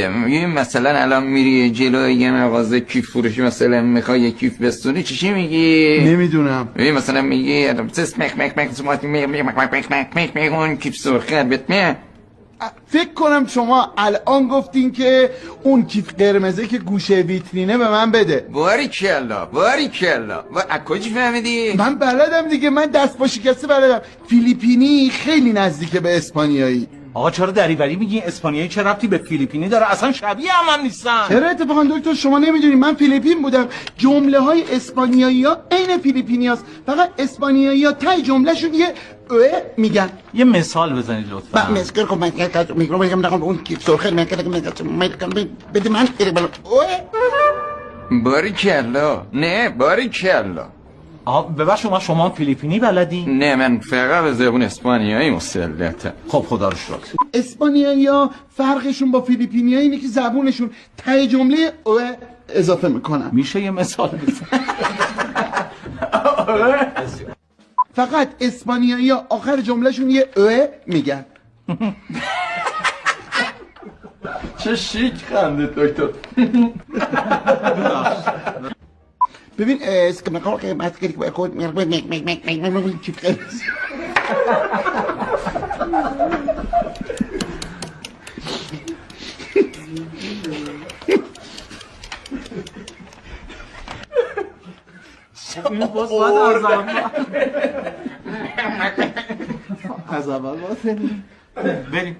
میگی مثلا الان میری جلوی یه مغازه کیف فروشی مثلا میخوای یه کیف بستونی چی میگی؟ نمیدونم. میگی مثلا میگی اون کیف سرخه بتمه. فکر کنم شما الان گفتین که اون کیف قرمزه که گوشه ویترینه به من بده. باریکلا و از کجا فهمیدی؟ من بلدم دیگه، من دست با شکسته بلدم. فیلیپینی خیلی نزدیکه به اسپانیایی. آقا چرا دریوری میگی؟ اسپانیایی چه ربطی به فیلیپینی داره؟ اصلا شبیه هم نیستن. چرا اتفاقا دکتر شما نمیدونی من فیلیپین بودم. جمله های اسپانیایی ها عین فیلیپینی هست، فقط اسپانیایی ها تای جمله شون یه میگن. یه مثال بزنید لطفا. مسکر کن من میگم نگم اون کیف سرخه من بده من باریکلا. نه باریکلا. آقا ببخشید شما فیلیپینی بلدی؟ نه من فقط به زبون اسپانیایی مسلطم. خب خدا رو شکر. اسپانیایی ها فرقشون با فیلیپینی ها اینه که زبونشون ته جمله اضافه میکنن. میشه یه مثال بزن؟ فقط اسپانیایی ها آخر جملهشون یه میگن. چه شیک خنده دکتر. ببین از اول بریم.